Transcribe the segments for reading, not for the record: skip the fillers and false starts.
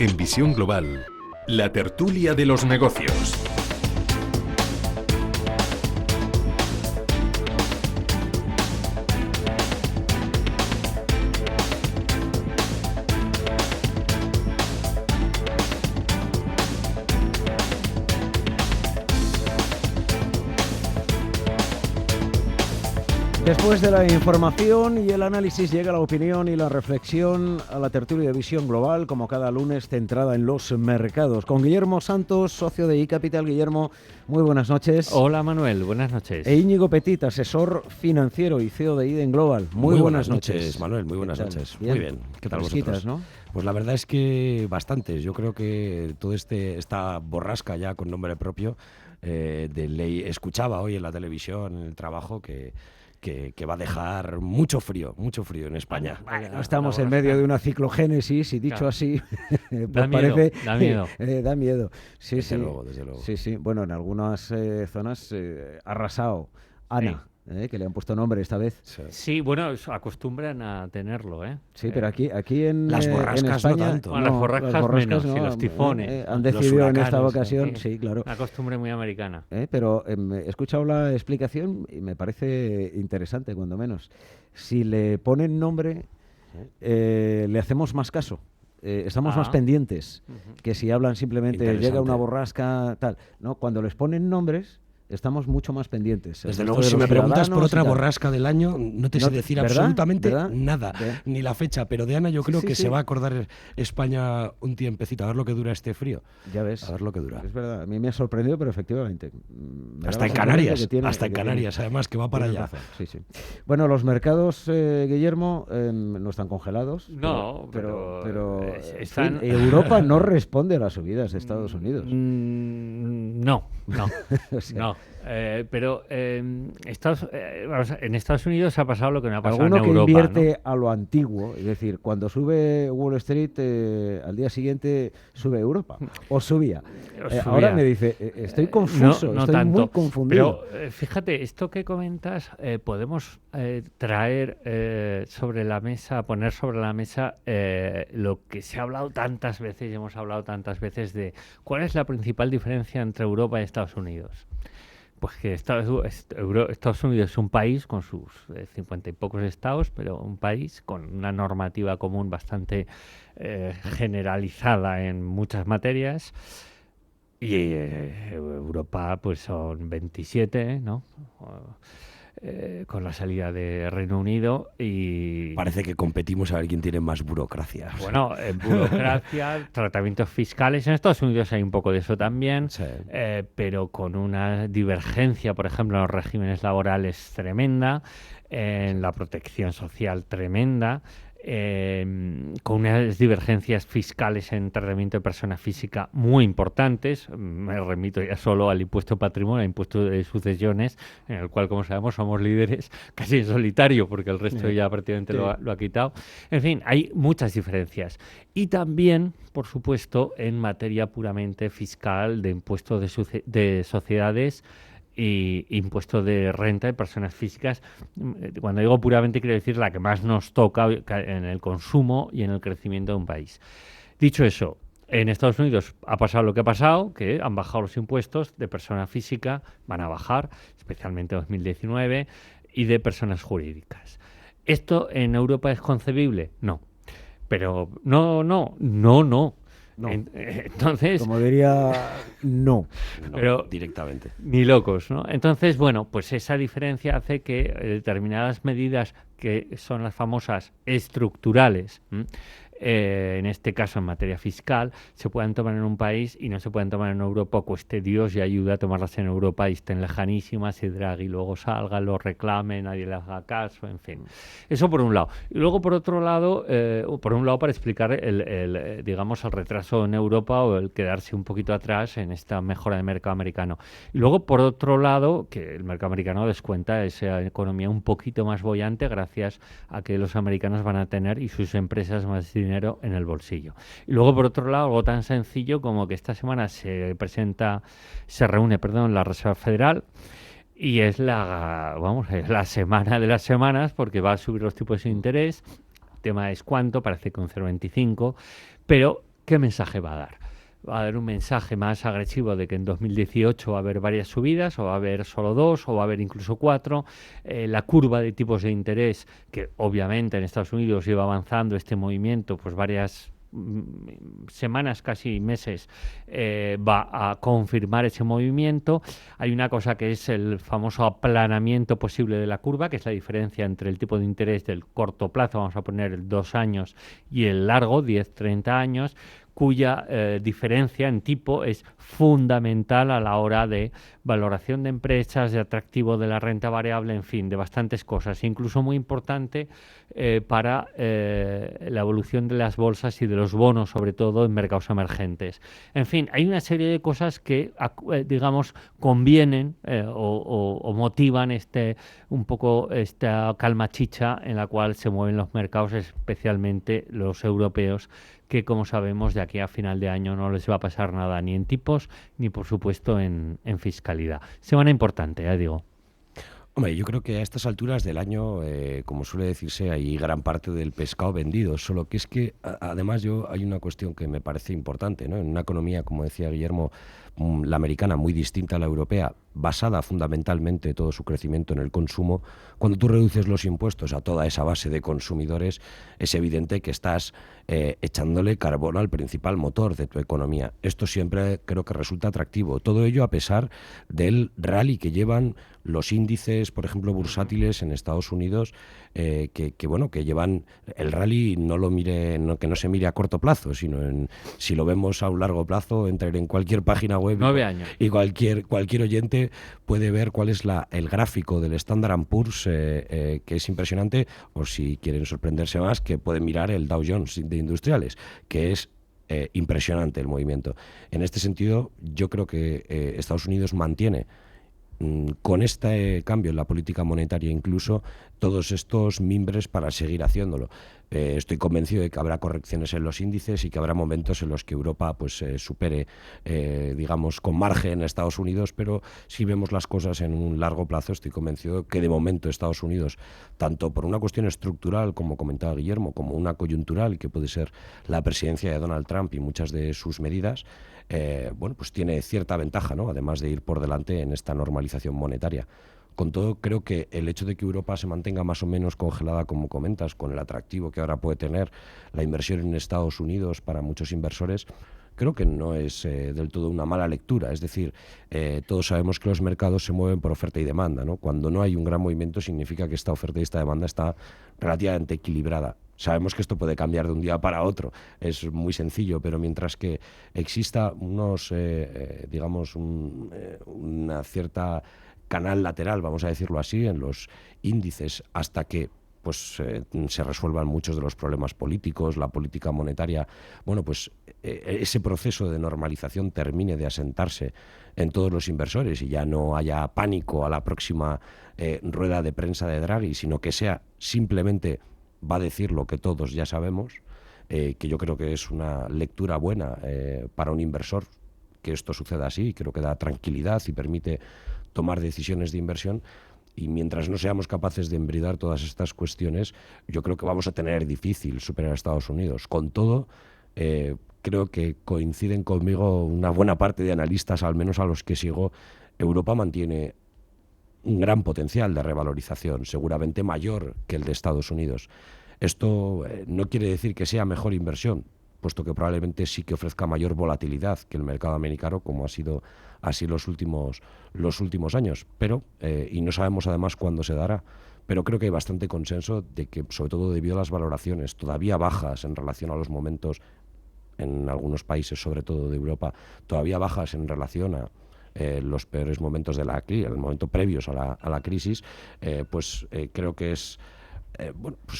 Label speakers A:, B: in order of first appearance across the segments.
A: En Visión Global, la tertulia de los negocios.
B: Después de la información y el análisis llega la opinión y la reflexión a la tertulia de Visión Global, como cada lunes, centrada en los mercados. Con Guillermo Santos, socio de iCapital. Guillermo, muy buenas noches.
C: Hola Manuel, buenas noches.
B: E Íñigo Petit, asesor financiero y CEO de Iden Global. Muy buenas noches,
D: Manuel, muy buenas noches.
B: Bien.
D: Muy bien. ¿Qué tal vosotros?
B: ¿No?
D: Pues la verdad es que bastantes. Yo creo que todo esta borrasca ya con nombre propio de ley, escuchaba hoy en la televisión, en el trabajo, que va a dejar mucho frío en España.
B: Bueno, estamos en medio de una ciclogénesis y dicho así, pues
C: da miedo,
B: parece...
C: Da miedo.
B: Da miedo. Sí,
D: desde luego.
B: Sí. Bueno, en algunas zonas ha arrasado. Ana, que le han puesto nombre esta vez.
C: Sí, bueno, acostumbran a tenerlo, ¿eh?
B: Sí, pero aquí en
D: las borrascas
B: en España,
D: no tanto.
C: Bueno, las borrascas menos, y los tifones.
B: Han decidido en esta
D: huracanes,
B: ocasión, sí, claro.
C: Una costumbre muy americana.
B: Pero he escuchado la explicación y me parece interesante, cuando menos. Si le ponen nombre, le hacemos más caso. Estamos más pendientes que si hablan simplemente llega una borrasca, tal. No, cuando les ponen nombres, estamos mucho más pendientes.
D: Desde luego, si me preguntas por otra borrasca del año, no te sé decir
B: ¿verdad?
D: absolutamente
B: ¿verdad?
D: nada, ni la fecha. Pero de Ana yo creo que se va a acordar España un tiempecito, a ver lo que dura este frío.
B: Ya ves.
D: A ver lo que dura.
B: Es verdad, a mí me ha sorprendido, pero efectivamente.
D: Hasta en Canarias, además, que va para allá.
B: Razón. Sí. Bueno, los mercados, Guillermo, no están congelados.
C: No,
B: pero
C: están...
B: en fin, Europa no responde a las subidas de Estados Unidos.
C: No.
B: O sea,
C: No. Pero en Estados Unidos ha pasado lo que no ha pasado en
B: Alguno que
C: Europa,
B: invierte
C: ¿no?
B: a lo antiguo, es decir, cuando sube Wall Street, al día siguiente sube Europa, o subía. Ahora me dice, estoy confuso,
C: no
B: estoy
C: tanto,
B: muy confundido.
C: Pero fíjate, esto que comentas, podemos traer sobre la mesa, poner sobre la mesa lo que se ha hablado tantas veces y hemos hablado tantas veces de cuál es la principal diferencia entre Europa y Estados Unidos. Pues que Estados Unidos es un país con sus 50 y pocos estados, pero un país con una normativa común bastante generalizada en muchas materias. Y Europa pues son 27, ¿no? Con la salida de Reino Unido y...
D: Parece que competimos a ver quién tiene más burocracia.
C: Bueno, burocracia, tratamientos fiscales. En Estados Unidos hay un poco de eso también,
D: Sí.
C: pero con una divergencia, por ejemplo, en los regímenes laborales tremenda, en la protección social tremenda, con unas divergencias fiscales en tratamiento de persona física muy importantes. Me remito ya solo al impuesto de patrimonio, al impuesto de sucesiones, en el cual, como sabemos, somos líderes casi en solitario, porque el resto ya prácticamente lo ha quitado. En fin, hay muchas diferencias. Y también, por supuesto, en materia puramente fiscal, de impuestos de sociedades y impuesto de renta de personas físicas. Cuando digo puramente, quiero decir la que más nos toca en el consumo y en el crecimiento de un país. Dicho eso, en Estados Unidos ha pasado lo que ha pasado, que han bajado los impuestos de persona física, van a bajar, especialmente en 2019, y de personas jurídicas. ¿Esto en Europa es concebible? No. Pero no. Entonces,
B: como diría, no.
C: Pero
D: Directamente.
C: Ni locos, ¿no? Entonces, bueno, pues esa diferencia hace que determinadas medidas que son las famosas estructurales, en este caso en materia fiscal, se puedan tomar en un país y no se puedan tomar en Europa, cueste Dios y ayuda a tomarlas en Europa y estén lejanísimas y Draghi luego salga, lo reclame, nadie le haga caso, en fin. Eso por un lado. Y luego por otro lado, para explicar digamos, el retraso en Europa o el quedarse un poquito atrás en esta mejora del mercado americano. Y luego por otro lado, que el mercado americano descuenta esa economía un poquito más boyante gracias a que los americanos van a tener y sus empresas más dinero en el bolsillo. Y luego, por otro lado, algo tan sencillo como que esta semana se reúne la Reserva Federal y es la semana de las semanas porque va a subir los tipos de interés. El tema es cuánto, parece que un 0,25, pero ¿qué mensaje va a dar? ¿Va a dar un mensaje más agresivo de que en 2018 va a haber varias subidas, o va a haber solo 2, o va a haber incluso 4? La curva de tipos de interés, que obviamente en Estados Unidos lleva avanzando este movimiento pues varias semanas, casi meses, va a confirmar ese movimiento. Hay una cosa que es el famoso aplanamiento posible de la curva, que es la diferencia entre el tipo de interés del corto plazo, vamos a poner el 2 años, y el largo, 10-30 años, cuya diferencia en tipo es fundamental a la hora de valoración de empresas, de atractivo de la renta variable, en fin, de bastantes cosas, incluso muy importante para la evolución de las bolsas y de los bonos, sobre todo en mercados emergentes. En fin, hay una serie de cosas que, digamos, convienen o motivan un poco esta calma chicha en la cual se mueven los mercados, especialmente los europeos, que, como sabemos, de aquí a final de año no les va a pasar nada ni en tipos ni, por supuesto, en fiscalidad. Semana importante, ya digo.
D: Hombre, yo creo que a estas alturas del año, como suele decirse, hay gran parte del pescado vendido, solo que es que, además, hay una cuestión que me parece importante, ¿no? En una economía, como decía Guillermo, la americana, muy distinta a la europea, basada fundamentalmente todo su crecimiento en el consumo, cuando tú reduces los impuestos a toda esa base de consumidores, es evidente que estás echándole carbono al principal motor de tu economía. Esto siempre creo que resulta atractivo. Todo ello a pesar del rally que llevan los índices, por ejemplo, bursátiles en Estados Unidos, que llevan el rally, que no se mire a corto plazo, sino si lo vemos a un largo plazo, entrar en cualquier página web
C: 9 años.
D: Y cualquier oyente puede ver cuál es el gráfico del Standard & Poor's, que es impresionante, o si quieren sorprenderse más, que pueden mirar el Dow Jones de industriales, que es impresionante el movimiento. En este sentido, yo creo que Estados Unidos mantiene con este cambio en la política monetaria incluso todos estos mimbres para seguir haciéndolo. Estoy convencido de que habrá correcciones en los índices y que habrá momentos en los que Europa supere, digamos, con margen a Estados Unidos, pero si vemos las cosas en un largo plazo, estoy convencido que de momento Estados Unidos, tanto por una cuestión estructural, como comentaba Guillermo, como una coyuntural, que puede ser la presidencia de Donald Trump y muchas de sus medidas, pues tiene cierta ventaja, ¿no? Además de ir por delante en esta normalización monetaria. Con todo, creo que el hecho de que Europa se mantenga más o menos congelada, como comentas, con el atractivo que ahora puede tener la inversión en Estados Unidos para muchos inversores, creo que no es del todo una mala lectura. Es decir, todos sabemos que los mercados se mueven por oferta y demanda, ¿no? Cuando no hay un gran movimiento significa que esta oferta y esta demanda está relativamente equilibrada. Sabemos que esto puede cambiar de un día para otro, es muy sencillo, pero mientras que exista una cierta canal lateral, vamos a decirlo así, en los índices, hasta que se resuelvan muchos de los problemas políticos, la política monetaria, ese proceso de normalización termine de asentarse en todos los inversores y ya no haya pánico a la próxima rueda de prensa de Draghi, sino que sea simplemente va a decir lo que todos ya sabemos, que yo creo que es una lectura buena para un inversor que esto suceda así, creo que da tranquilidad y permite tomar decisiones de inversión. Y mientras no seamos capaces de embridar todas estas cuestiones, yo creo que vamos a tener difícil superar a Estados Unidos. Con todo, creo que coinciden conmigo una buena parte de analistas, al menos a los que sigo. Europa mantiene un gran potencial de revalorización, seguramente mayor que el de Estados Unidos. Esto no quiere decir que sea mejor inversión, puesto que probablemente sí que ofrezca mayor volatilidad que el mercado americano, como ha sido así los últimos años. Pero, y no sabemos además cuándo se dará, pero creo que hay bastante consenso de que, sobre todo debido a las valoraciones todavía bajas en relación a los momentos, en algunos países, sobre todo de Europa, todavía bajas en relación a los peores momentos de el momento previos a la crisis, creo que es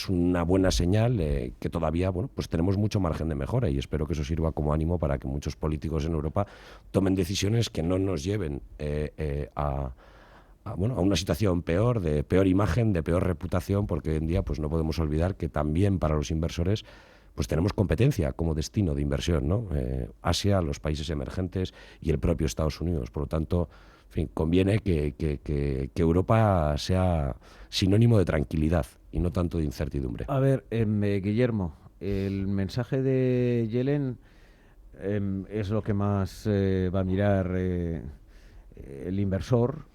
D: una buena señal, que todavía tenemos mucho margen de mejora, y espero que eso sirva como ánimo para que muchos políticos en Europa tomen decisiones que no nos lleven a una situación peor, de peor imagen, de peor reputación, porque hoy en día no podemos olvidar que también para los inversores tenemos competencia como destino de inversión, ¿no? Asia, los países emergentes y el propio Estados Unidos. Por lo tanto, en fin, conviene que Europa sea sinónimo de tranquilidad y no tanto de incertidumbre.
B: A ver, Guillermo, el mensaje de Yellen es lo que más va a mirar el inversor,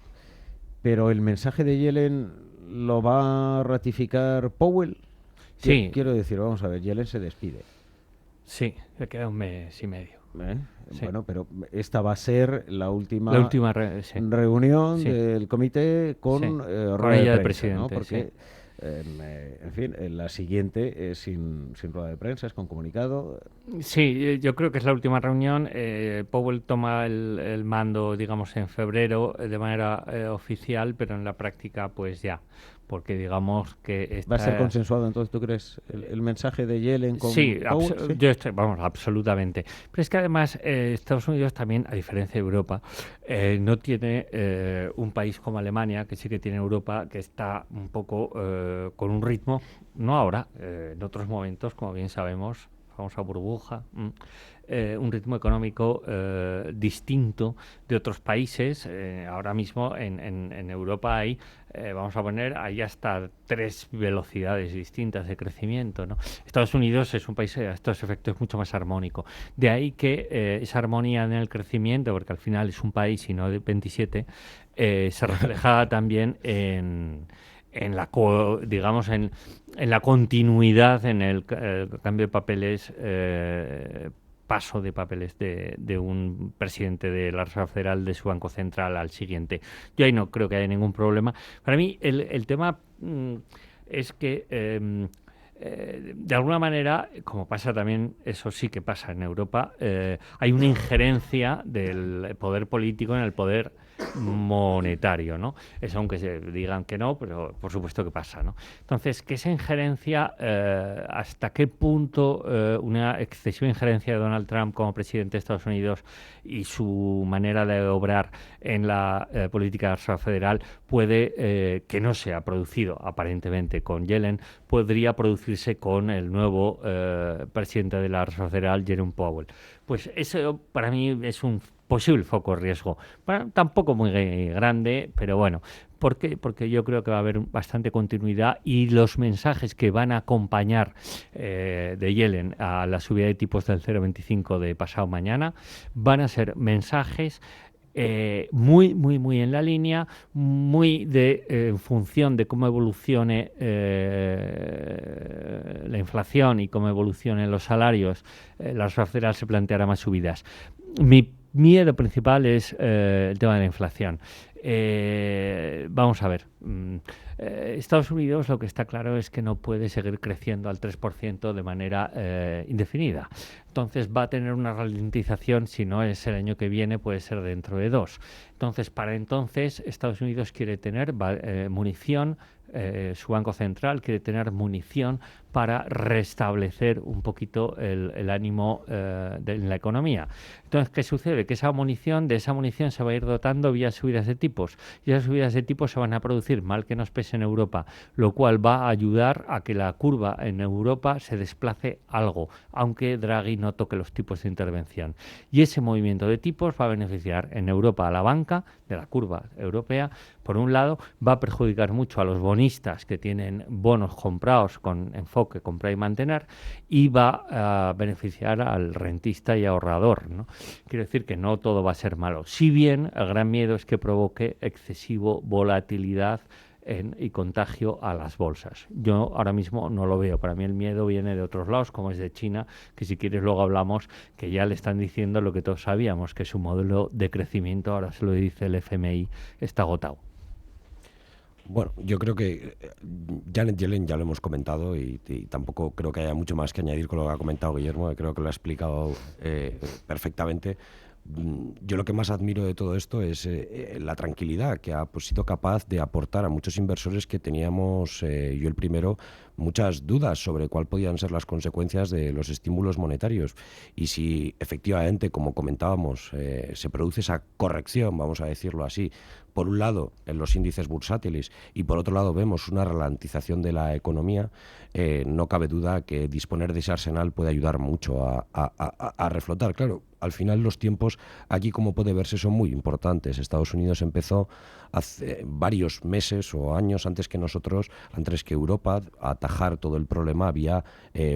B: pero el mensaje de Yellen lo va a ratificar Powell.
C: Sí.
B: Quiero decir, vamos a ver, Yellen se despide.
C: Sí, le queda un mes y medio. Sí.
B: Bueno, pero esta va a ser la última
C: Sí.
B: reunión
C: Sí.
B: del comité con
C: Sí.
B: rueda
C: Con
B: de
C: ella
B: prensa,
C: del presidente,
B: ¿no? Porque,
C: sí.
B: en fin, la siguiente es sin rueda de prensa, es con comunicado.
C: Sí, yo creo que es la última reunión. Powell toma el mando, digamos, en febrero de manera oficial, pero en la práctica, pues ya. Porque digamos que
B: ¿Va a ser consensuado entonces, tú crees, el mensaje de Yellen con
C: Sí,
B: Powell? ¿Sí?
C: yo estoy, vamos, absolutamente. Pero es que además Estados Unidos también, a diferencia de Europa, no tiene un país como Alemania, que sí que tiene Europa, que está un poco con un ritmo, no ahora, en otros momentos, como bien sabemos, famosa burbuja, un ritmo económico distinto de otros países. Ahora mismo en Europa hay, vamos a poner, hay hasta 3 velocidades distintas de crecimiento, ¿no? Estados Unidos es un país a estos efectos mucho más armónico. De ahí que esa armonía en el crecimiento, porque al final es un país y no de 27, se refleja también en la digamos en la continuidad en el cambio de papeles, paso de papeles de un presidente de la Reserva Federal de su Banco Central al siguiente. Yo ahí no creo que haya ningún problema. Para mí el tema es que de alguna manera, como pasa también, eso sí que pasa en Europa, hay una injerencia del poder político en el poder monetario, ¿no? Eso aunque se digan que no, pero por supuesto que pasa, ¿no? Entonces, que esa injerencia, ¿hasta qué punto una excesiva injerencia de Donald Trump como presidente de Estados Unidos y su manera de obrar en la política de la Reserva Federal puede, que no se ha producido aparentemente con Yellen, podría producirse con el nuevo presidente de la Reserva Federal, Jerome Powell? Pues eso para mí es un posible foco de riesgo. Bueno, tampoco muy grande, pero bueno. ¿Por qué? Porque yo creo que va a haber bastante continuidad y los mensajes que van a acompañar de Yellen a la subida de tipos del 0,25 de pasado mañana van a ser mensajes muy en la línea, muy en función de cómo evolucione la inflación y cómo evolucionen los salarios. La Reserva Federal se planteará más subidas. Mi miedo principal es el tema de la inflación. Vamos a ver. Estados Unidos lo que está claro es que no puede seguir creciendo al 3% de manera indefinida. Entonces va a tener una ralentización, si no es el año que viene, puede ser dentro de 2. Entonces, para entonces, Estados Unidos quiere tener munición, su Banco Central quiere tener munición para restablecer un poquito el ánimo en la economía. Entonces, ¿qué sucede? Que de esa munición se va a ir dotando vía subidas de tipos. Y esas subidas de tipos se van a producir, mal que nos pese en Europa, lo cual va a ayudar a que la curva en Europa se desplace algo, aunque Draghi no toque los tipos de intervención. Y ese movimiento de tipos va a beneficiar en Europa a la banca de la curva europea. Por un lado, va a perjudicar mucho a los bonistas que tienen bonos comprados con enfoque comprar y mantener, y va a beneficiar al rentista y ahorrador, ¿no? Quiero decir que no todo va a ser malo. Si bien el gran miedo es que provoque excesivo volatilidad y contagio a las bolsas. Yo ahora mismo no lo veo. Para mí el miedo viene de otros lados, como es de China, que si quieres luego hablamos, que ya le están diciendo lo que todos sabíamos, que su modelo de crecimiento, ahora se lo dice el FMI, está agotado.
D: Bueno, yo creo que Janet Yellen ya lo hemos comentado y tampoco creo que haya mucho más que añadir con lo que ha comentado Guillermo, que creo que lo ha explicado perfectamente. Yo lo que más admiro de todo esto es la tranquilidad que ha sido capaz de aportar a muchos inversores que teníamos, yo el primero, muchas dudas sobre cuáles podían ser las consecuencias de los estímulos monetarios y si efectivamente, como comentábamos, se produce esa corrección, vamos a decirlo así, por un lado en los índices bursátiles y por otro lado vemos una ralentización de la economía, no cabe duda que disponer de ese arsenal puede ayudar mucho a reflotar. Claro, al final los tiempos aquí, como puede verse, son muy importantes. Estados Unidos empezó hace varios meses o años antes que nosotros, antes que Europa, a atajar todo el problema vía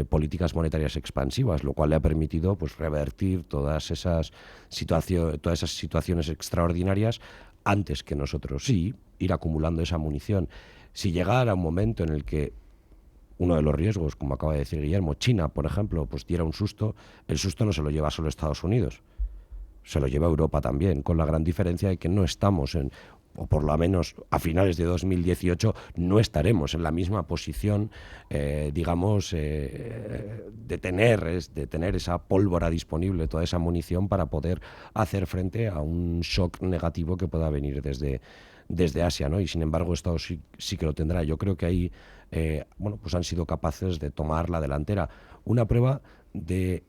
D: políticas monetarias expansivas, lo cual le ha permitido pues revertir todas esas situaciones extraordinarias antes que nosotros. Sí, ir acumulando esa munición. Si llegara un momento en el que uno de los riesgos, como acaba de decir Guillermo, China, por ejemplo, pues diera un susto, el susto no se lo lleva solo Estados Unidos, se lo lleva Europa también, con la gran diferencia de que no estamos o por lo menos a finales de 2018 no estaremos en la misma posición, digamos, de tener esa pólvora disponible, toda esa munición para poder hacer frente a un shock negativo que pueda venir desde Asia, ¿no? Y sin embargo Estados sí que lo tendrá. Yo creo que ahí pues han sido capaces de tomar la delantera. Una prueba de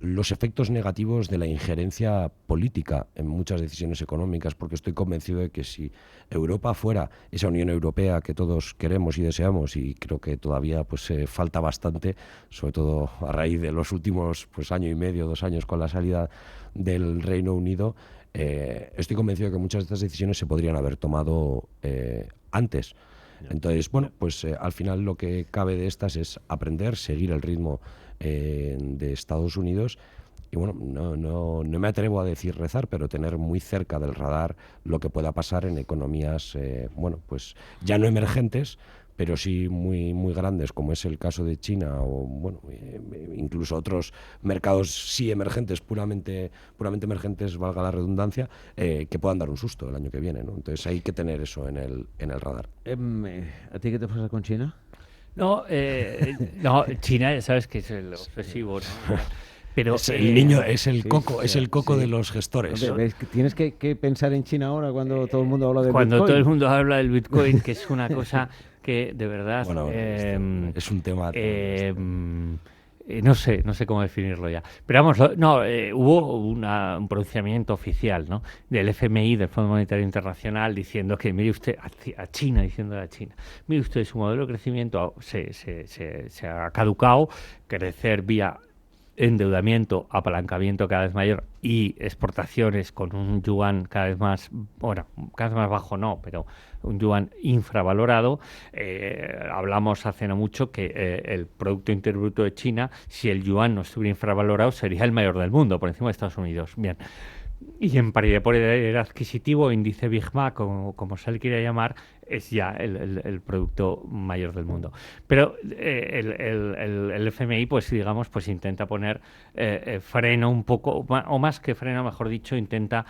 D: los efectos negativos de la injerencia política en muchas decisiones económicas, porque estoy convencido de que si Europa fuera esa Unión Europea que todos queremos y deseamos, y creo que todavía pues falta bastante, sobre todo a raíz de los últimos pues año y medio, 2 años con la salida del Reino Unido, estoy convencido de que muchas de estas decisiones se podrían haber tomado antes. Entonces, bueno, pues al final lo que cabe de estas es aprender, seguir el ritmo de Estados Unidos y, bueno, no me atrevo a decir rezar, pero tener muy cerca del radar lo que pueda pasar en economías, pues ya no emergentes, pero sí muy, muy grandes, como es el caso de China o, bueno, incluso otros mercados sí emergentes, puramente emergentes, valga la redundancia, que puedan dar un susto el año que viene, ¿no? Entonces hay que tener eso en el radar.
B: ¿A ti qué te pasa con China?
C: No, China, ya sabes que es el obsesivo, ¿no? Pero,
D: es el niño, es el
B: sí,
D: coco,
B: sí,
D: es el coco
B: sí.
D: de los gestores.
B: Tienes que pensar en China ahora cuando todo el mundo habla del
C: cuando
B: Bitcoin.
C: todo el mundo habla del Bitcoin, que es una cosa que de verdad
D: Bueno, es un tema.
C: no sé cómo definirlo ya. Pero vamos, hubo un pronunciamiento oficial, ¿no?, del FMI, del Fondo Monetario Internacional, diciendo que, mire usted, diciendo a China, mire usted, su modelo de crecimiento se ha caducado, crecer vía endeudamiento, apalancamiento cada vez mayor y exportaciones con un yuan cada vez más bajo no, pero un yuan infravalorado. Hablamos hace no mucho que el Producto Interior Bruto de China, si el yuan no estuviera infravalorado, sería el mayor del mundo, por encima de Estados Unidos. Bien. Y en paridad por el adquisitivo, índice Big Mac, como se le quiera llamar, es ya el producto mayor del mundo. Pero el FMI, pues digamos, pues intenta poner freno un poco, o más que freno, mejor dicho, intenta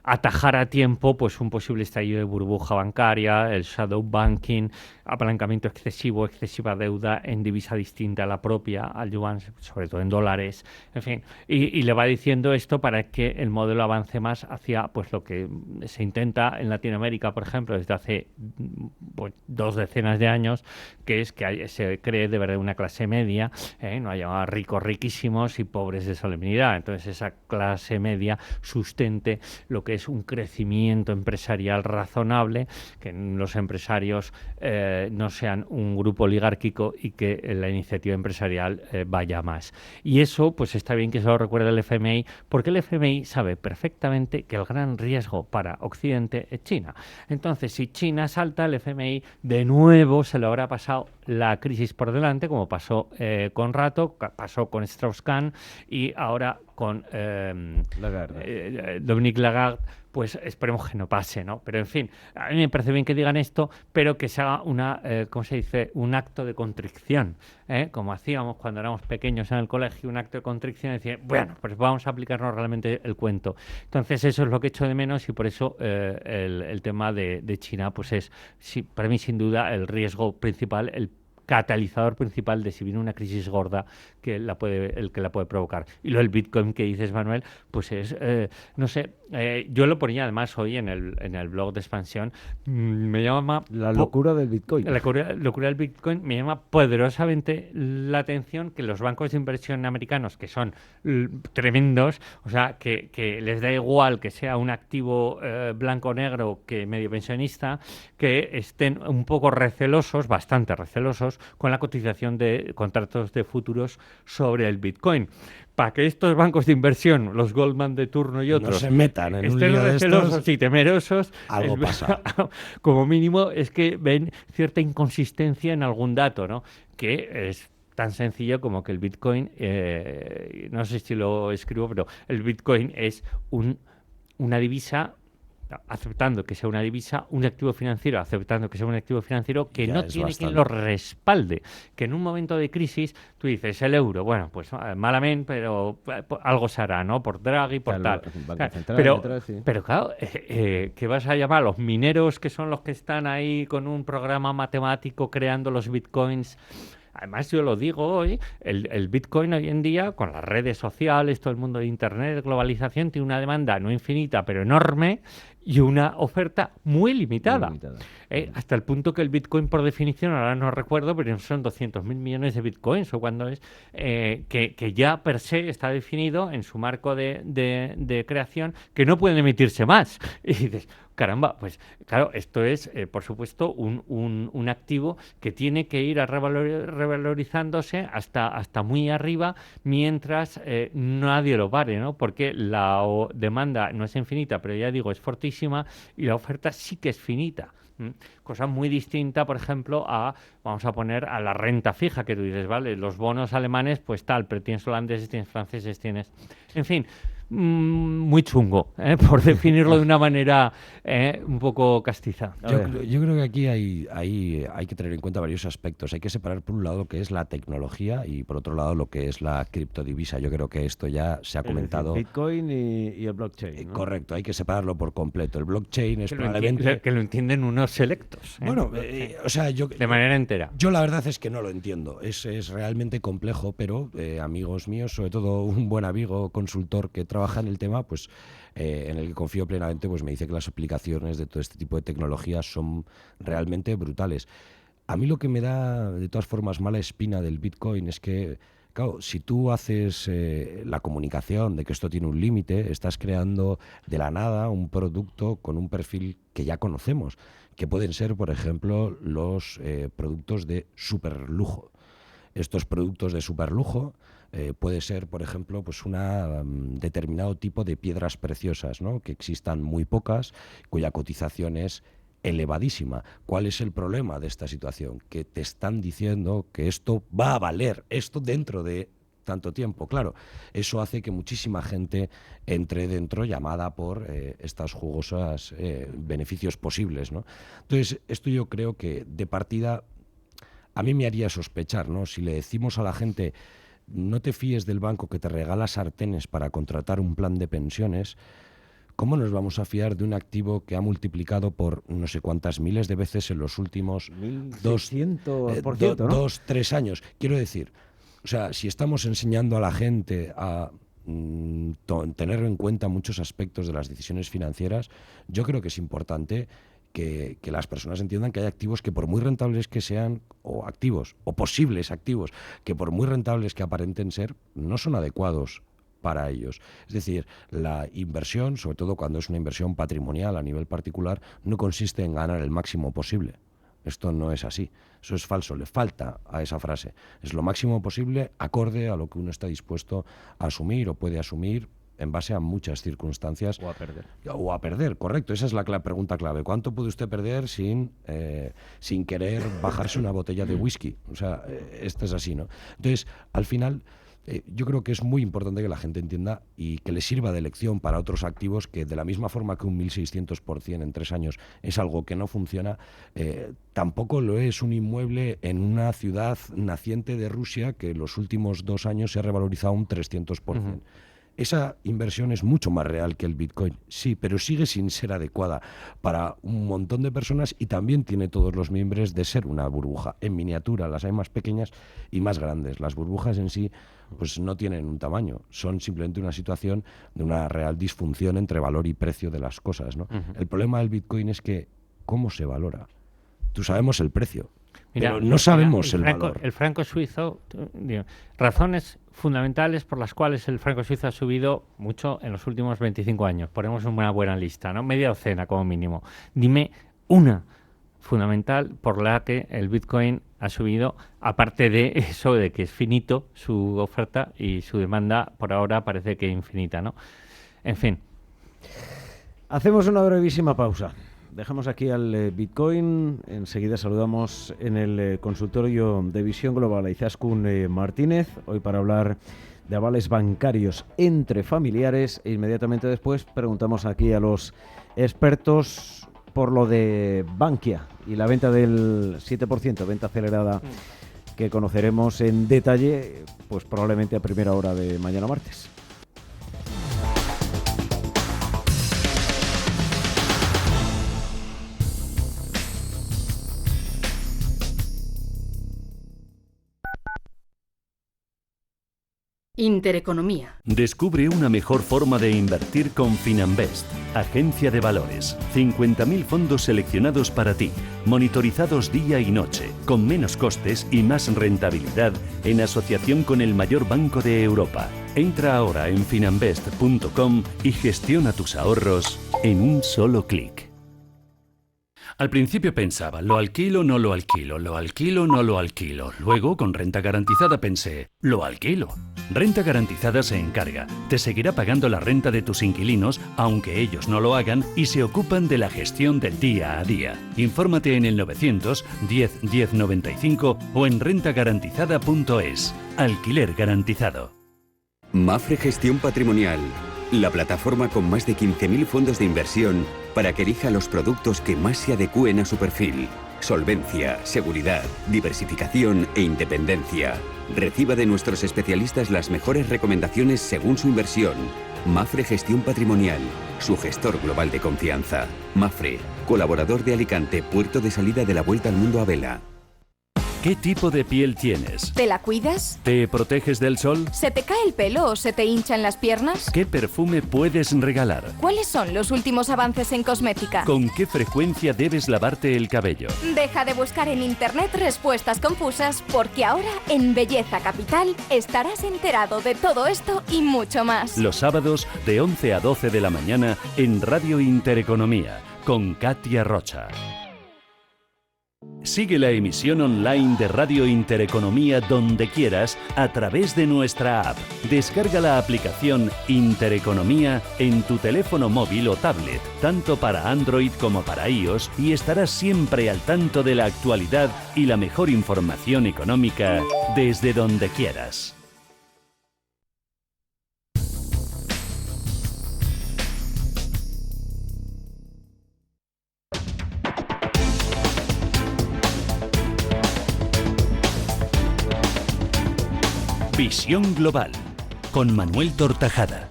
C: atajar a tiempo pues un posible estallido de burbuja bancaria, el shadow banking, apalancamiento excesivo, excesiva deuda en divisa distinta a la propia, al yuan, sobre todo en dólares, en fin, y le va diciendo esto para que el modelo avance más hacia pues lo que se intenta en Latinoamérica, por ejemplo, desde hace pues 2 decenas de años, que es que se cree de verdad una clase media, no haya ricos riquísimos y pobres de solemnidad. Entonces esa clase media sustente lo que es un crecimiento empresarial razonable, que los empresarios no sean un grupo oligárquico y que la iniciativa empresarial vaya más. Y eso, pues está bien que se lo recuerde el FMI, porque el FMI sabe perfectamente que el gran riesgo para Occidente es China. Entonces, si China salta, el FMI de nuevo se lo habrá pasado la crisis por delante, como pasó con Rato, pasó con Strauss-Kahn y ahora con Dominique Lagarde. Pues esperemos que no pase, ¿no? Pero en fin, a mí me parece bien que digan esto, pero que se haga ¿cómo se dice?, un acto de contrición, como hacíamos cuando éramos pequeños en el colegio, un acto de contrición, y decir, bueno, pues vamos a aplicarnos realmente el cuento. Entonces eso es lo que echo de menos y por eso el tema de China, pues es, sí, para mí sin duda el riesgo principal, el catalizador principal de si viene una crisis gorda que la puede provocar. Y lo del Bitcoin que dices, Manuel, pues es, no sé, yo lo ponía además hoy en el blog de Expansión, me llama...
B: La locura del Bitcoin.
C: La locura del Bitcoin me llama poderosamente la atención que los bancos de inversión americanos, que son tremendos, o sea, que les da igual que sea un activo blanco-negro que medio pensionista, que estén un poco recelosos, bastante recelosos, con la cotización de contratos de futuros sobre el Bitcoin. para que estos bancos de inversión, los Goldman de turno y otros,
D: no se metan en un
C: estén
D: lío de
C: recelosos
D: estos,
C: y temerosos,
D: algo pasa.
C: Como mínimo es que ven cierta inconsistencia en algún dato, ¿no? Que es tan sencillo como que el Bitcoin, no sé si lo escribo, pero el Bitcoin es una divisa, aceptando que sea una divisa, un activo financiero, aceptando que sea un activo financiero, que
D: Ya
C: no
D: es
C: tiene
D: bastante.
C: quien lo respalde. Que en un momento de crisis tú dices, el euro, bueno, pues malamente, pero algo se hará, ¿no? Por Draghi, por
B: Claro,
C: tal.
B: el Banco
C: Claro,
B: Central
C: pero,
B: detrás, sí.
C: pero claro, ¿qué vas a llamar a los mineros que son los que están ahí con un programa matemático creando los bitcoins? Además, yo lo digo hoy, el Bitcoin hoy en día, con las redes sociales, todo el mundo de Internet, globalización, tiene una demanda no infinita, pero enorme, y una oferta muy limitada.
B: Muy limitada.
C: Hasta el punto que el Bitcoin, por definición, ahora no recuerdo, pero son 200.000 millones de Bitcoins, o cuando es, que ya per se está definido en su marco de creación, que no pueden emitirse más. Y dices, caramba, pues claro, esto es, por supuesto, un activo que tiene que ir revalorizándose hasta muy arriba mientras nadie lo pare, ¿no? Porque la demanda no es infinita, pero ya digo, es fortísima y la oferta sí que es finita. Cosa muy distinta, por ejemplo, vamos a poner a la renta fija, que tú dices, vale, los bonos alemanes, pues tal, pero tienes holandeses, tienes franceses, tienes... En fin, muy chungo, por definirlo de una manera un poco castiza.
D: Yo creo que aquí hay que tener en cuenta varios aspectos. Hay que separar por un lado lo que es la tecnología y por otro lado lo que es la criptodivisa. Yo creo que esto ya se ha comentado.
B: Bitcoin y el blockchain, ¿no?
D: Correcto, hay que separarlo por completo. El blockchain es probablemente...
C: Que lo entienden unos selectos.
D: Bueno, o sea,
C: de manera entera.
D: Yo la verdad es que no lo entiendo. Es realmente complejo, pero amigos míos, sobre todo un buen amigo consultor que trabaja en el tema, pues en el que confío plenamente, pues me dice que las aplicaciones de todo este tipo de tecnologías son realmente brutales. A mí lo que me da, de todas formas, mala espina del Bitcoin es que, claro, si tú haces la comunicación de que esto tiene un límite, estás creando de la nada un producto con un perfil que ya conocemos, que pueden ser, por ejemplo, los productos de superlujo. Estos productos de superlujo puede ser, por ejemplo, pues determinado tipo de piedras preciosas, ¿no? Que existan muy pocas, cuya cotización es elevadísima. ¿Cuál es el problema de esta situación? Que te están diciendo que esto va a valer, esto dentro de tanto tiempo. Claro, eso hace que muchísima gente entre dentro llamada por estos jugosos beneficios posibles, ¿no? Entonces, esto yo creo que de partida a mí me haría sospechar, ¿no? Si le decimos a la gente, no te fíes del banco que te regala sartenes para contratar un plan de pensiones, ¿cómo nos vamos a fiar de un activo que ha multiplicado por no sé cuántas miles de veces en los últimos
B: 1.600%, ¿no?
D: 2-3 años? Quiero decir, o sea, si estamos enseñando a la gente a tener en cuenta muchos aspectos de las decisiones financieras, yo creo que es importante que las personas entiendan que hay activos que por muy rentables que sean, o activos, o posibles activos, que por muy rentables que aparenten ser, no son adecuados para ellos. Es decir, la inversión, sobre todo cuando es una inversión patrimonial a nivel particular, no consiste en ganar el máximo posible. Esto no es así. Eso es falso. Le falta a esa frase. Es lo máximo posible acorde a lo que uno está dispuesto a asumir o puede asumir en base a muchas circunstancias.
B: O a perder.
D: O a perder, correcto. Esa es la pregunta clave. ¿Cuánto puede usted perder sin querer bajarse una botella de whisky? O sea, esto es así, ¿no? Entonces, al final, yo creo que es muy importante que la gente entienda y que le sirva de lección para otros activos que, de la misma forma que un 1.600% en 3 años es algo que no funciona, tampoco lo es un inmueble en una ciudad naciente de Rusia que en los últimos 2 años se ha revalorizado un 300%. Uh-huh. Esa inversión es mucho más real que el Bitcoin, sí, pero sigue sin ser adecuada para un montón de personas y también tiene todos los mimbres de ser una burbuja. En miniatura las hay más pequeñas y más grandes. Las burbujas en sí pues no tienen un tamaño, son simplemente una situación de una real disfunción entre valor y precio de las cosas, ¿no? Uh-huh. El problema del Bitcoin es que ¿cómo se valora? Tú sabemos el precio, pero no sabemos el valor.
C: El franco suizo, razones fundamentales por las cuales el franco suizo ha subido mucho en los últimos 25 años. Ponemos una buena lista, ¿no? Media docena como mínimo. Dime una fundamental por la que el Bitcoin ha subido, aparte de eso de que es finito su oferta y su demanda por ahora parece que infinita, ¿no? En fin.
B: Hacemos una brevísima pausa. Dejamos aquí al Bitcoin. Enseguida saludamos en el consultorio de Visión Global a Izaskun Martínez, hoy para hablar de avales bancarios entre familiares, e inmediatamente después preguntamos aquí a los expertos por lo de Bankia y la venta del 7%, venta acelerada, que conoceremos en detalle, pues probablemente a primera hora de mañana martes.
E: Intereconomía.
F: Descubre una mejor forma de invertir con Finanbest, agencia de valores. 50.000 fondos seleccionados para ti, monitorizados día y noche, con menos costes y más rentabilidad, en asociación con el mayor banco de Europa. Entra ahora en finanbest.com y gestiona tus ahorros en un solo clic. Al principio pensaba, lo alquilo, no lo alquilo, lo alquilo, no lo alquilo. Luego, con renta garantizada pensé, lo alquilo. Renta Garantizada se encarga, te seguirá pagando la renta de tus inquilinos, aunque ellos no lo hagan, y se ocupan de la gestión del día a día. Infórmate en el 900 10 10 95 o en rentagarantizada.es. Alquiler garantizado.
G: Mapfre Gestión Patrimonial, la plataforma con más de 15.000 fondos de inversión para que elija los productos que más se adecúen a su perfil. Solvencia, seguridad, diversificación e independencia. Reciba de nuestros especialistas las mejores recomendaciones según su inversión. Mapfre Gestión Patrimonial, su gestor global de confianza. Mapfre, colaborador de Alicante, puerto de salida de la Vuelta al Mundo a vela.
F: ¿Qué tipo de piel tienes?
E: ¿Te la cuidas?
F: ¿Te proteges del sol?
E: ¿Se te cae el pelo o se te hinchan las piernas?
F: ¿Qué perfume puedes regalar?
E: ¿Cuáles son los últimos avances en cosmética?
F: ¿Con qué frecuencia debes lavarte el cabello?
E: Deja de buscar en internet respuestas confusas, porque ahora en Belleza Capital estarás enterado de todo esto y mucho más.
F: Los sábados de 11 a 12 de la mañana en Radio Intereconomía con Katia Rocha. Sigue la emisión online de Radio Intereconomía donde quieras a través de nuestra app. Descarga la aplicación Intereconomía en tu teléfono móvil o tablet, tanto para Android como para iOS, y estarás siempre al tanto de la actualidad y la mejor información económica desde donde quieras. Visión Global, con Manuel Tortajada.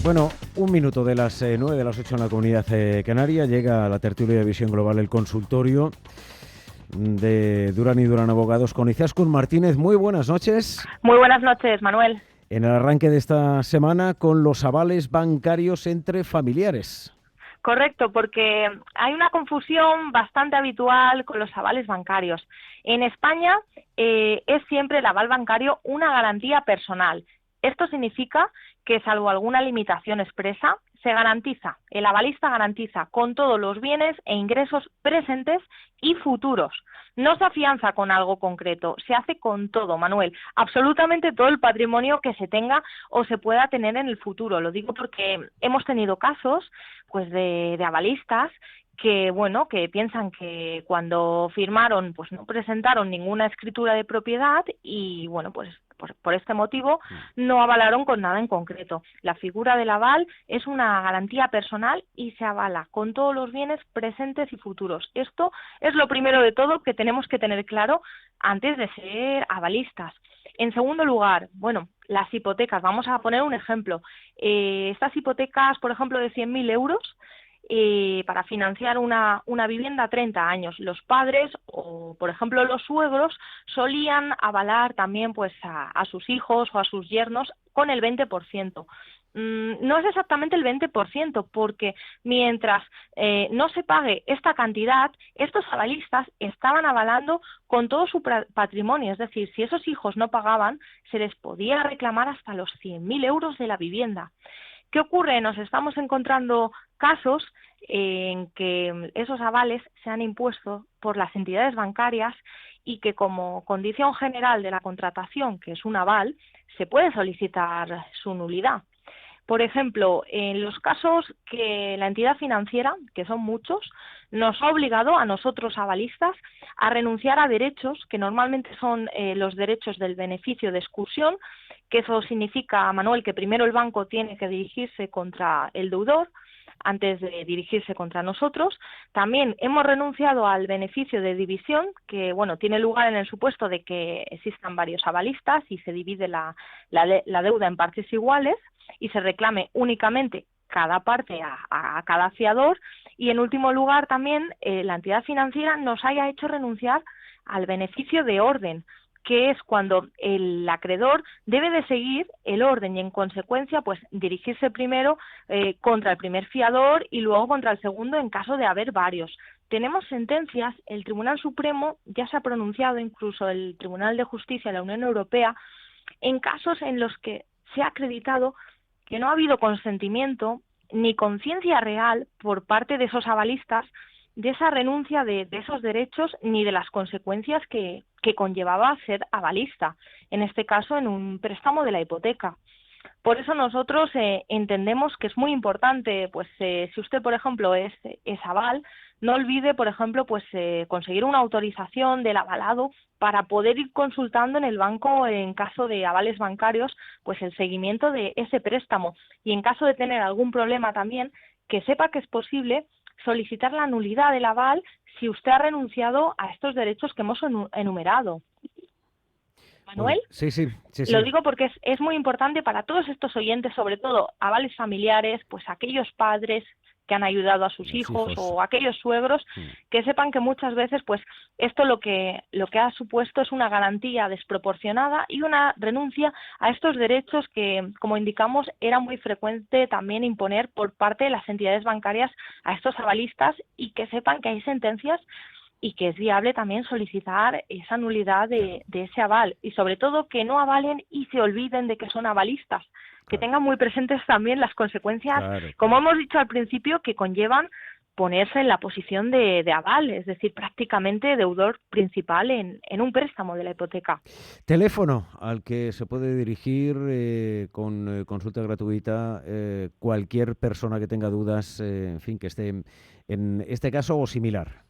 B: Bueno, un minuto de las 9 de las 8 en la Comunidad Canaria. Llega a la tertulia de Visión Global el consultorio de Duran y Duran Abogados con Izaskun Martínez. Muy buenas noches.
H: Muy buenas noches, Manuel.
B: En el arranque de esta semana con los avales bancarios entre familiares.
H: Correcto, porque hay una confusión bastante habitual con los avales bancarios. En España es siempre el aval bancario una garantía personal. Esto significa que, salvo alguna limitación expresa, se garantiza, el avalista garantiza con todos los bienes e ingresos presentes y futuros. No se afianza con algo concreto, se hace con todo, Manuel, absolutamente todo el patrimonio que se tenga o se pueda tener en el futuro. Lo digo porque hemos tenido casos pues de avalistas que, bueno, que piensan que cuando firmaron pues no presentaron ninguna escritura de propiedad y, bueno, pues por este motivo no avalaron con nada en concreto. La figura del aval es una garantía personal y se avala con todos los bienes presentes y futuros. Esto es lo primero de todo que tenemos que tener claro antes de ser avalistas. En segundo lugar, bueno, las hipotecas. Vamos a poner un ejemplo. Estas hipotecas, por ejemplo, de 100.000 euros, para financiar una vivienda a 30 años. Los padres o, por ejemplo, los suegros solían avalar también pues a sus hijos o a sus yernos con el 20%. no es exactamente el 20%, porque mientras no se pague esta cantidad, estos avalistas estaban avalando con todo su patrimonio. Es decir, si esos hijos no pagaban, se les podía reclamar hasta los 100.000 euros de la vivienda. ¿Qué ocurre? Nos estamos encontrando casos en que esos avales se han impuesto por las entidades bancarias y que como condición general de la contratación, que es un aval, se puede solicitar su nulidad. Por ejemplo, en los casos que la entidad financiera, que son muchos, nos ha obligado a nosotros avalistas a renunciar a derechos que normalmente son los derechos del beneficio de exclusión, que eso significa, Manuel, que primero el banco tiene que dirigirse contra el deudor antes de dirigirse contra nosotros. También hemos renunciado al beneficio de división, que bueno, tiene lugar en el supuesto de que existan varios avalistas y se divide la deuda en partes iguales y se reclame únicamente cada parte a cada fiador. Y en último lugar también la entidad financiera nos haya hecho renunciar al beneficio de orden, que es cuando el acreedor debe de seguir el orden y en consecuencia pues dirigirse primero contra el primer fiador y luego contra el segundo en caso de haber varios. Tenemos sentencias, el Tribunal Supremo ya se ha pronunciado, incluso el Tribunal de Justicia de la Unión Europea, en casos en los que se ha acreditado que no ha habido consentimiento ni conciencia real por parte de esos avalistas de esa renuncia de esos derechos ni de las consecuencias que conllevaba ser avalista, en este caso en un préstamo de la hipoteca. Por eso nosotros entendemos que es muy importante, pues si usted, por ejemplo, es aval, no olvide, por ejemplo, pues conseguir una autorización del avalado para poder ir consultando en el banco, en caso de avales bancarios, pues el seguimiento de ese préstamo. Y en caso de tener algún problema también, que sepa que es posible solicitar la nulidad del aval si usted ha renunciado a estos derechos que hemos enumerado. Manuel,
B: sí.
H: Lo digo porque es muy importante para todos estos oyentes, sobre todo avales familiares, pues aquellos padres que han ayudado a sus hijos o aquellos suegros, que sepan que muchas veces pues esto lo que ha supuesto es una garantía desproporcionada y una renuncia a estos derechos que, como indicamos, era muy frecuente también imponer por parte de las entidades bancarias a estos avalistas, y que sepan que hay sentencias y que es viable también solicitar esa nulidad de ese aval, y sobre todo que no avalen y se olviden de que son avalistas, que tengan muy presentes también las consecuencias, como hemos dicho al principio, que conllevan ponerse en la posición de aval, es decir, prácticamente deudor principal en un préstamo de la hipoteca.
B: Teléfono al que se puede dirigir con consulta gratuita cualquier persona que tenga dudas, en fin, que esté en este caso o similar.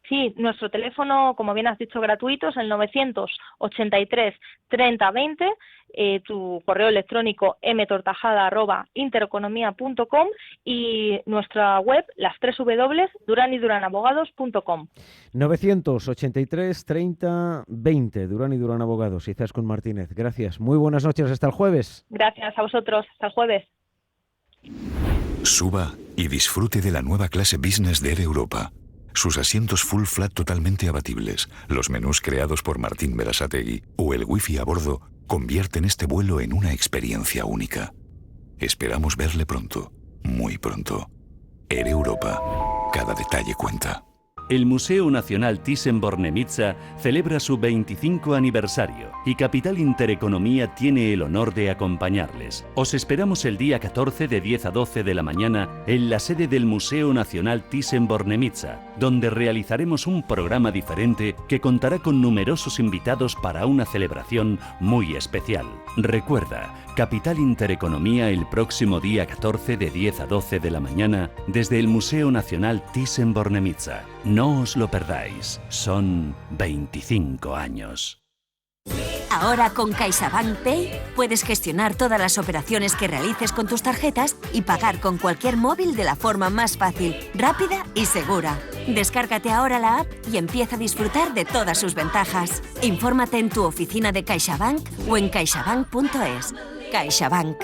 H: Sí, nuestro teléfono, como bien has dicho, gratuito, es el 983 30 20, tu correo electrónico mtortajada@intereconomia.com y nuestra web, las 3 W, duranyduranabogados.com.
B: 983 30 20, Durán y Durán Abogados, Izaskun Martínez. Gracias, muy buenas noches, hasta el jueves.
H: Gracias a vosotros, hasta el jueves.
I: Suba y disfrute de la nueva clase Business de Air Europa. Sus asientos full flat totalmente abatibles, los menús creados por Martín Berasategui o el wifi a bordo convierten este vuelo en una experiencia única. Esperamos verle pronto, muy pronto. Air Europa. Cada detalle cuenta.
F: El Museo Nacional Thyssen-Bornemisza celebra su 25 aniversario y Capital Intereconomía tiene el honor de acompañarles. Os esperamos el día 14 de 10 a 12 de la mañana en la sede del Museo Nacional Thyssen-Bornemisza, donde realizaremos un programa diferente que contará con numerosos invitados para una celebración muy especial. Recuerda, Capital Intereconomía el próximo día 14 de 10 a 12 de la mañana desde el Museo Nacional Thyssen-Bornemisza. No os lo perdáis, son 25 años.
J: Ahora con CaixaBank Pay puedes gestionar todas las operaciones que realices con tus tarjetas y pagar con cualquier móvil de la forma más fácil, rápida y segura. Descárgate ahora la app y empieza a disfrutar de todas sus ventajas. Infórmate en tu oficina de CaixaBank o en caixabank.es. CaixaBank.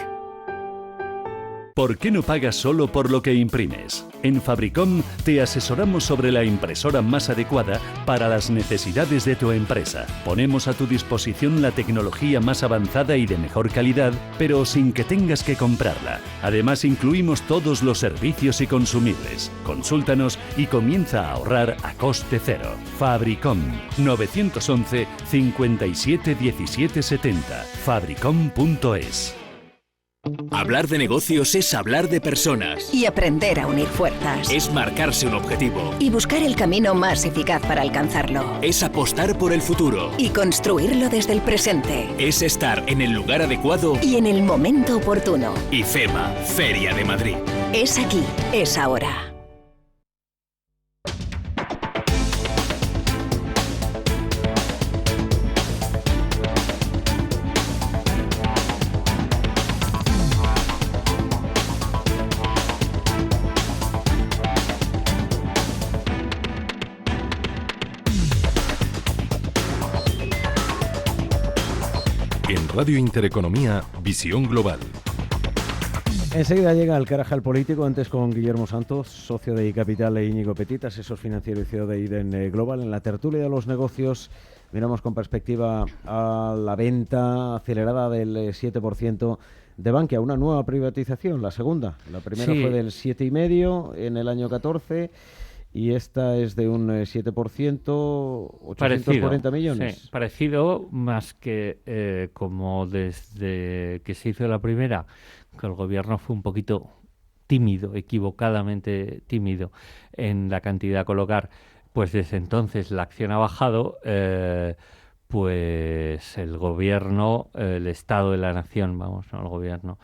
F: ¿Por qué no pagas solo por lo que imprimes? En Fabricom te asesoramos sobre la impresora más adecuada para las necesidades de tu empresa. Ponemos a tu disposición la tecnología más avanzada y de mejor calidad, pero sin que tengas que comprarla. Además, incluimos todos los servicios y consumibles. Consúltanos y comienza a ahorrar a coste cero. Fabricom 911 57 17 70. Fabricom.es.
K: Hablar de negocios es hablar de personas.
L: Y aprender a unir fuerzas.
K: Es marcarse un objetivo.
L: Y buscar el camino más eficaz para alcanzarlo.
K: Es apostar por el futuro.
L: Y construirlo desde el presente.
K: Es estar en el lugar adecuado.
L: Y en el momento oportuno.
K: IFEMA, Feria de Madrid.
L: Es aquí, es ahora.
A: En Radio Intereconomía, Visión Global.
B: Enseguida llega el Carajal Político, antes con Guillermo Santos, socio de iCapital, e Íñigo Petit, asesor financiero y CEO de Iden Global. En la tertulia de los negocios miramos con perspectiva a la venta acelerada del 7% de Bankia, una nueva privatización, la segunda. La primera fue del 7,5% en el año 14 y esta es de un 7%, 840 millones.
C: Sí, parecido, más que como desde que se hizo la primera, que el gobierno fue un poquito tímido, equivocadamente tímido en la cantidad a colocar, pues desde entonces la acción ha bajado, pues el gobierno, el Estado de la Nación, no el gobierno,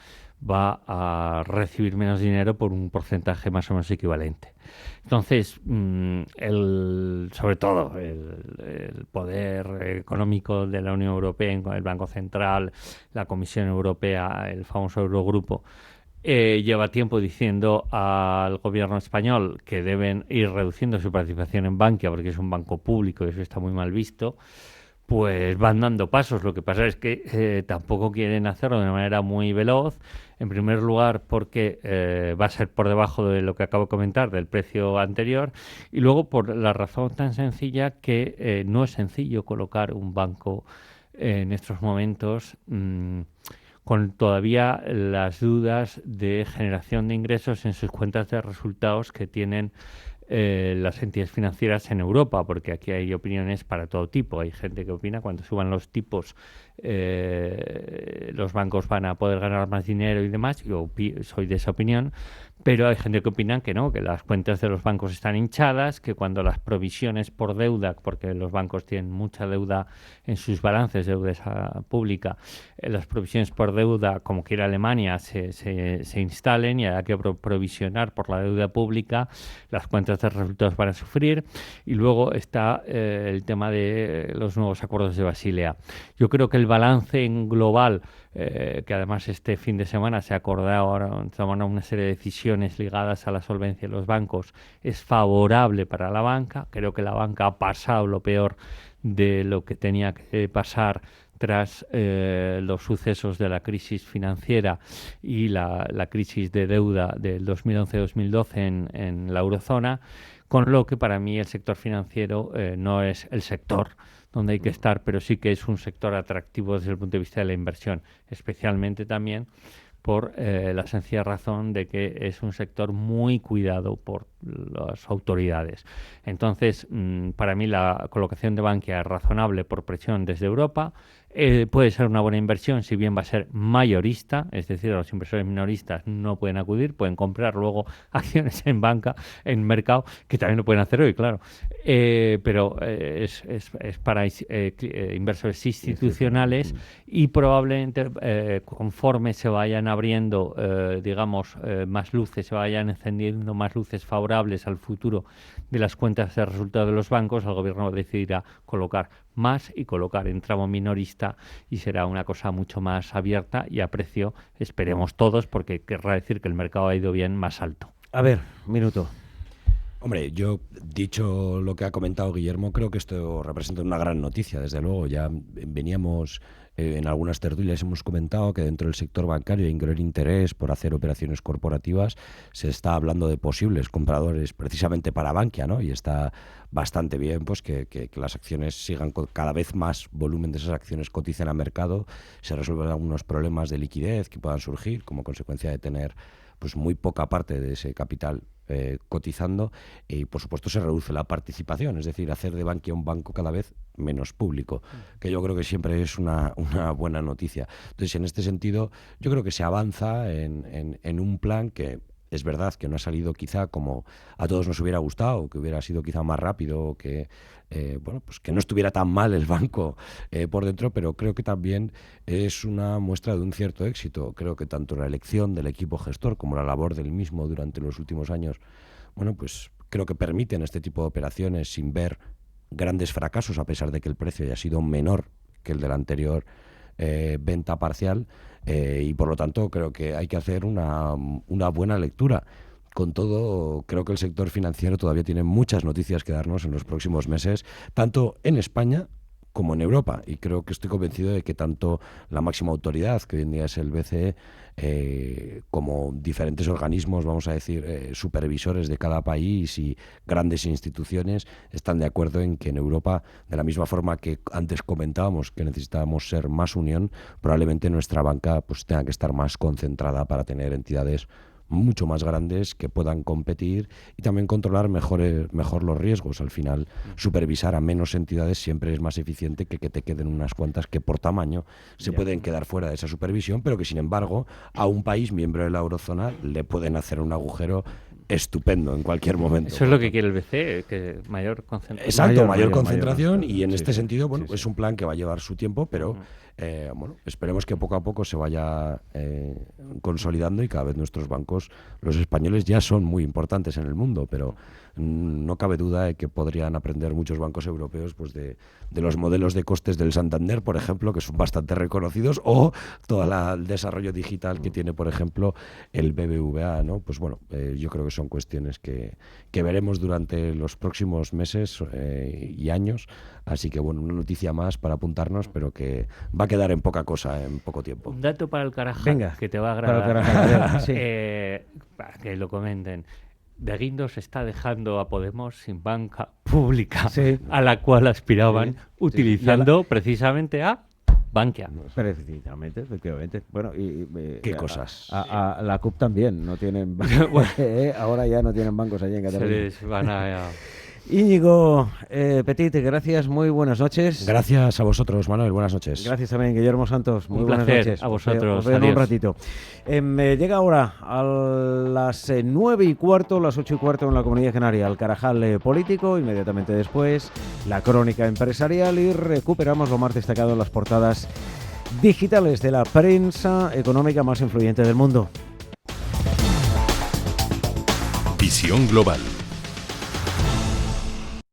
C: va a recibir menos dinero por un porcentaje más o menos equivalente. Entonces, sobre todo el poder económico de la Unión Europea, el Banco Central, la Comisión Europea, el famoso Eurogrupo, lleva tiempo diciendo al gobierno español que deben ir reduciendo su participación en Bankia porque es un banco público y eso está muy mal visto. Pues van dando pasos. Lo que pasa es que tampoco quieren hacerlo de una manera muy veloz. En primer lugar, porque va a ser por debajo de lo que acabo de comentar, del precio anterior. Y luego, por la razón tan sencilla que no es sencillo colocar un banco en estos momentos con todavía las dudas de generación de ingresos en sus cuentas de resultados que tienen las entidades financieras en Europa, porque aquí hay opiniones para todo tipo. Hay gente que opina cuando suban los tipos los bancos van a poder ganar más dinero y demás. Yo soy de esa opinión, pero hay gente que opina que no, que las cuentas de los bancos están hinchadas, que cuando las provisiones por deuda, porque los bancos tienen mucha deuda en sus balances, deuda pública, las provisiones por deuda, como quiere Alemania, se instalen y haya que provisionar por la deuda pública, las cuentas de resultados van a sufrir. Y luego está el tema de los nuevos acuerdos de Basilea. Yo creo que el balance en global, que además este fin de semana se ha acordado ahora, toman una serie de decisiones ligadas a la solvencia de los bancos, es favorable para la banca. Creo que la banca ha pasado lo peor de lo que tenía que pasar tras los sucesos de la crisis financiera y la crisis de deuda del 2011-2012 en la eurozona, con lo que para mí el sector financiero no es el sector donde hay que estar, pero sí que es un sector atractivo desde el punto de vista de la inversión, especialmente también por la sencilla razón de que es un sector muy cuidado por las autoridades. Entonces, para mí la colocación de Bankia es razonable por presión desde Europa. Puede ser una buena inversión si bien va a ser mayorista, es decir, los inversores minoristas no pueden acudir, pueden comprar luego acciones en banca, en mercado, que también lo pueden hacer hoy, claro. Pero es para inversores institucionales y probablemente conforme se vayan abriendo, más luces, se vayan encendiendo más luces favorables al futuro de las cuentas de resultados de los bancos, el gobierno decidirá colocar más y colocar en tramo minorista y será una cosa mucho más abierta y a precio, esperemos todos, porque querrá decir que el mercado ha ido bien, más alto.
B: A ver, minuto.
D: Hombre, yo, dicho lo que ha comentado Guillermo, creo que esto representa una gran noticia, desde luego. Ya veníamos, en algunas tertulias hemos comentado que dentro del sector bancario hay un gran interés por hacer operaciones corporativas. Se está hablando de posibles compradores precisamente para Bankia, ¿no? Y está bastante bien pues que las acciones sigan con cada vez más volumen de esas acciones coticen a mercado, se resuelven algunos problemas de liquidez que puedan surgir como consecuencia de tener pues muy poca parte de ese capital cotizando, y por supuesto se reduce la participación, es decir, hacer de Bankia un banco cada vez menos público, que yo creo que siempre es una buena noticia. Entonces, en este sentido, yo creo que se avanza en un plan que es verdad que no ha salido quizá como a todos nos hubiera gustado, que hubiera sido quizá más rápido, que pues que no estuviera tan mal el banco por dentro, pero creo que también es una muestra de un cierto éxito. Creo que tanto la elección del equipo gestor como la labor del mismo durante los últimos años, pues creo que permiten este tipo de operaciones sin ver grandes fracasos, a pesar de que el precio haya sido menor que el de la anterior venta parcial, y por lo tanto creo que hay que hacer una buena lectura. Con todo, creo que el sector financiero todavía tiene muchas noticias que darnos en los próximos meses, tanto en España como en Europa, y creo que estoy convencido de que tanto la máxima autoridad, que hoy en día es el BCE, como diferentes organismos, vamos a decir, supervisores de cada país y grandes instituciones, están de acuerdo en que en Europa, de la misma forma que antes comentábamos que necesitábamos ser más unión, probablemente nuestra banca pues tenga que estar más concentrada para tener entidades mucho más grandes que puedan competir y también controlar mejor los riesgos. Al final, supervisar a menos entidades siempre es más eficiente que te queden unas cuantas que por tamaño se pueden quedar fuera de esa supervisión, pero que sin embargo a un país miembro de la eurozona le pueden hacer un agujero estupendo en cualquier momento.
C: Eso es lo que quiere el BCE, que mayor concentración.
D: Exacto, mayor concentración, y en este sentido, es un plan que va a llevar su tiempo, pero esperemos que poco a poco se vaya consolidando, y cada vez nuestros bancos, los españoles, ya son muy importantes en el mundo, pero no cabe duda de que podrían aprender muchos bancos europeos pues de los modelos de costes del Santander, por ejemplo, que son bastante reconocidos, o todo el desarrollo digital que tiene, por ejemplo, el BBVA, ¿no? Pues yo creo que son cuestiones que veremos durante los próximos meses y años, así que una noticia más para apuntarnos, pero que va a quedar en poca cosa, en poco tiempo.
C: Un dato para el Carajal.
B: Venga,
C: que te va a agradar,
B: para el Carajal, sí.
C: Para que lo comenten. De Guindos está dejando a Podemos sin banca pública, a la cual aspiraban, utilizando precisamente a Bankia.
B: Precisamente, efectivamente. Bueno,
D: ¿qué cosas?
B: A la CUP también no tienen ahora ya no tienen bancos allí en Cataluña.
C: Se les van a...
B: Íñigo Petit, gracias, muy buenas noches.
D: Gracias a vosotros, Manuel, buenas noches.
B: Gracias también, Guillermo Santos, muy
C: Un
B: buenas
C: placer
B: noches.
C: a vosotros.
B: Os veo en un ratito. Llega ahora a las 9:15, las 8:15 en la Comunidad Canaria, el Carajal político, inmediatamente después la crónica empresarial, y recuperamos lo más destacado en las portadas digitales de la prensa económica más influyente del mundo.
A: Visión global.